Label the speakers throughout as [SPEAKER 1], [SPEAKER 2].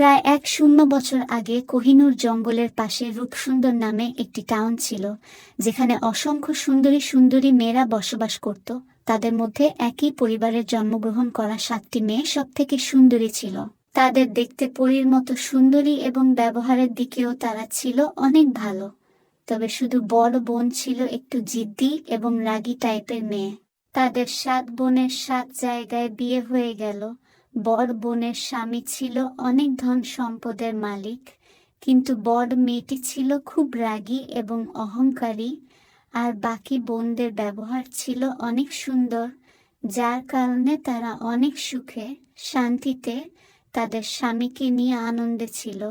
[SPEAKER 1] প্রায় 1,000 বছর আগে কোহিনূর জঙ্গলের পাশে রূপসুন্দর নামে একটি টাউন ছিল, যেখানে অসংখ্য সুন্দরী সুন্দরী মেয়েরা বসবাস করত। তাদের মধ্যে একই পরিবারের জন্মগ্রহণ করা 7টি মেয়ে সবথেকে সুন্দরী ছিল। তাদের দেখতে পরীর মতো সুন্দরী এবং ব্যবহারের দিকেও তারা ছিল অনেক ভালো। তবে শুধু বড় বোন ছিল একটু জিদ্দি এবং রাগী টাইপের মেয়ে। তাদের 7 বোনের 7 জায়গায় বিয়ে হয়ে গেল। বড় বোনের স্বামী ছিল অনেক ধন সম্পদের মালিক, কিন্তু বড় মেয়েটি ছিল খুব রাগী এবং অহংকারী, আর বাকি বোনদের ব্যবহার ছিল অনেক সুন্দর, যার কারণে তারা অনেক সুখে শান্তিতে তাদের স্বামীকে নিয়ে আনন্দে ছিল।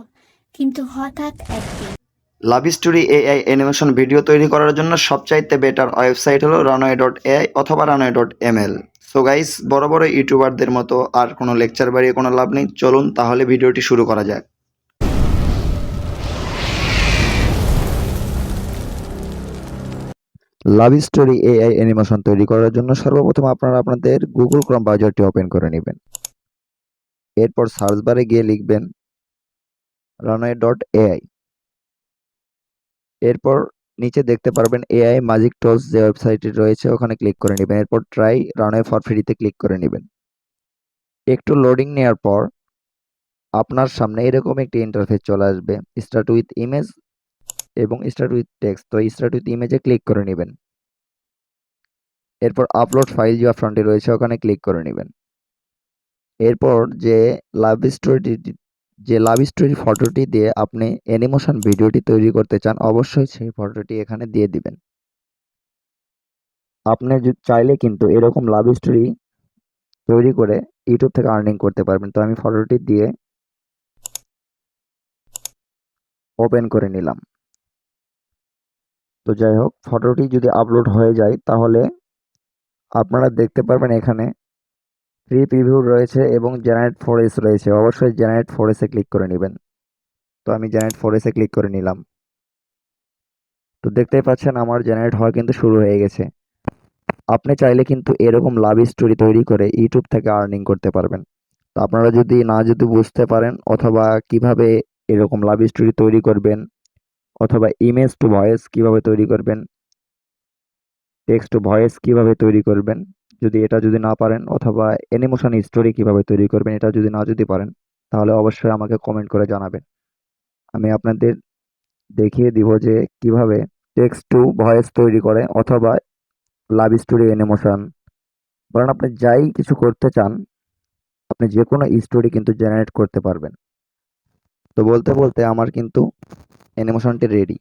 [SPEAKER 1] কিন্তু হঠাৎ একদিন
[SPEAKER 2] love story AI animation video তৈরি করার জন্য সবচাইতে বেটার ওয়েবসাইট হলো runway.ai অথবা runway.ml। সো গাইস, বড় বড় ইউটিউবারদের মতো আর কোনো লেকচার বাড়িয়ে কোনো লাভ নেই। চলুন তাহলে ভিডিওটি শুরু করা যাক। লাভ স্টোরি এআই অ্যানিমেশন তৈরি করার জন্য সর্বপ্রথম আপনারা আপনাদের গুগল ক্রোম ব্রাউজারটি ওপেন করে নেবেন। এরপর সার্চ বারে গিয়ে লিখবেন runway.ai। এরপর নিচে দেখতে পারবেন এআই ম্যাজিক টুলস যে ওয়েবসাইটটি রয়েছে, ওখানে ক্লিক করে নেবেন। এরপর ট্রাই রানওয়ে ফর ফ্রিতে ক্লিক করে নেবেন। একটু লোডিং নেওয়ার পর আপনার সামনে এরকম একটি ইন্টারফেস চলে আসবে, স্টার্ট উইথ ইমেজ এবং স্টার্ট উইথ টেক্সট। তো স্টার্ট উইথ ইমেজে ক্লিক করে নেবেন। এরপর আপলোড ফাইল যে অপশনটি রয়েছে ওখানে ক্লিক করে নেবেন। এরপর যে লাভ স্টোরি ফটোটি দিয়ে আপনি অ্যানিমেশন ভিডিওটি তৈরি করতে চান, অবশ্যই সেই ফটোটি এখানে দিয়ে দিবেন। আপনি চাইলে কিন্তু এরকম লাভ স্টোরি তৈরি করে ইউটিউব থেকে আর্নিং করতে পারবেন। তো আমি ফটোটি দিয়ে ওপেন করে নিলাম। তো যাই হোক, ফটোটি যদি আপলোড হয়ে যায় তাহলে আপনারা দেখতে পারবেন এখানে ফ্রি প্রিভিউ রয়েছে এবং জেনারেট ফরেস্ট রয়েছে। অবশ্যই জেনারেট ফরেস্টে ক্লিক করে নেবেন। তো আমি জেনারেট ফরেস্টে ক্লিক করে নিলাম। তো দেখতেই পাচ্ছেন আমার জেনারেট হওয়া কিন্তু শুরু হয়ে গেছে। আপনি চাইলে কিন্তু এরকম লাভ স্টোরি তৈরি করে ইউটিউব থেকে আর্নিং করতে পারবেন। তো আপনারা যদি বুঝতে পারেন অথবা কিভাবে এরকম লাভ স্টোরি তৈরি করবেন অথবা ইমেজ টু ভয়েস কিভাবে তৈরি করবেন, টেক্সট টু ভয়েস কিভাবে তৈরি করবেন, যদি না পারেন, অথবা অ্যানিমেশন স্টোরি কিভাবে তৈরি করবেন, এটা যদি পারেন, তাহলে অবশ্যই আমাকে কমেন্ট করে জানাবেন। আমি আপনাদের দেখিয়ে দিব যে কিভাবে টেক্সট টু ভয়েস তৈরি করে অথবা লাভ স্টোরি অ্যানিমেশন, কারণ আপনি যাই কিছু করতে চান আপনি যে কোনো স্টোরি কিন্তু জেনারেট করতে পারবেন। তো বলতে বলতে আমার কিন্তু অ্যানিমেশনটি রেডি।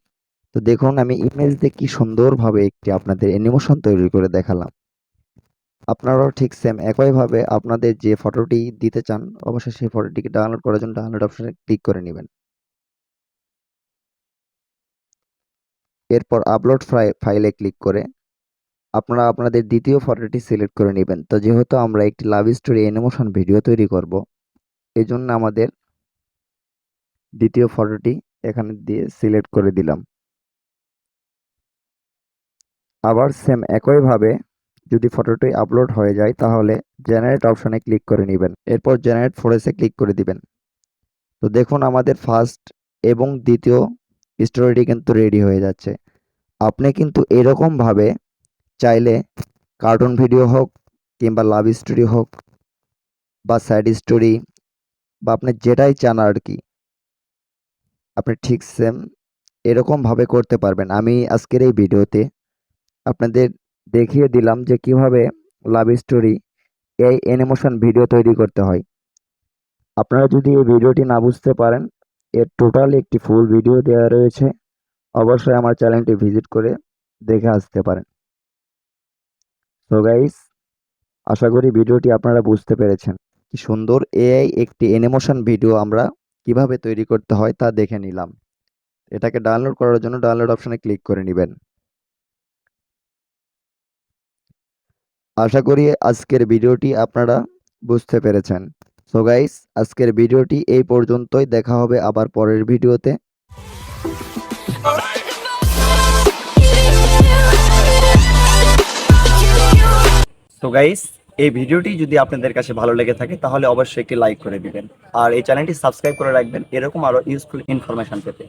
[SPEAKER 2] তো দেখুন, আমি ইমেজ দিয়ে কি সুন্দরভাবে একটি আপনাদের অ্যানিমেশন তৈরি করে দেখালাম। আপনারাও ঠিক সেম একইভাবে আপনাদের যে ফটোটি দিতে চান, অবশ্যই সেই ফটোটিকে ডাউনলোড করার জন্য ডাউনলোড অপশনে ক্লিক করে নেবেন। এরপর আপলোড ফাইলে ক্লিক করে আপনারা আপনাদের দ্বিতীয় ফটোটি সিলেক্ট করে নেবেন। তো যেহেতু আমরা একটি লাভ স্টোরি অ্যানিমেশন ভিডিও তৈরি করব, এই জন্য আমাদের দ্বিতীয় ফটোটি এখানে দিয়ে সিলেক্ট করে দিলাম। আবার সেম একইভাবে যদি ফটোটি আপলোড হয়ে যায় তাহলে জেনারেট অপশনে ক্লিক করে নেবেন। এরপর জেনারেট ফরেস্টে ক্লিক করে দিবেন। তো দেখুন আমাদের ফার্স্ট এবং দ্বিতীয় স্টোরিটি কিন্তু রেডি হয়ে যাচ্ছে। আপনি কিন্তু এরকমভাবে চাইলে কার্টুন ভিডিও হোক কিংবা লাভ স্টোরি হোক বা স্যাড স্টোরি বা আপনি যেটাই চান আর কি, আপনি ঠিক সেম এরকমভাবে করতে পারবেন। আমি আজকের এই ভিডিওতে আপনাদের দেখিয়ে দিলাম যে কিভাবে লাভ স্টোরি এই অ্যানিমেশন ভিডিও তৈরি করতে হয়। আপনারা যদি এই ভিডিওটি না বুঝতে পারেন, এর টোটাল একটি ফুল ভিডিও দেওয়া রয়েছে, অবশ্যই আমার চ্যানেলটি ভিজিট করে দেখে আসতে পারেন। সো গাইস, আশা করি ভিডিওটি আপনারা বুঝতে পেরেছেন। কি সুন্দর এআই একটি অ্যানিমেশন ভিডিও আমরা কিভাবে তৈরি করতে হয় তা দেখে নিলাম। এটাকে ডাউনলোড করার জন্য ডাউনলোড অপশনে ক্লিক করে নেবেন। আশা করি আজকের ভিডিওটি আপনারা বুঝতে পেরেছেন। সো গাইস, আজকের ভিডিওটি এই পর্যন্তই। দেখা হবে আবার পরের ভিডিওতে। তো গাইস, এই ভিডিওটি যদি আপনাদের কাছে ভালো লেগে থাকে তাহলে অবশ্যই একটি লাইক করে দিবেন আর এই চ্যানেলটি সাবস্ক্রাইব করে রাখবেন এরকম আরো ইউজফুল ইনফরমেশন পেতে।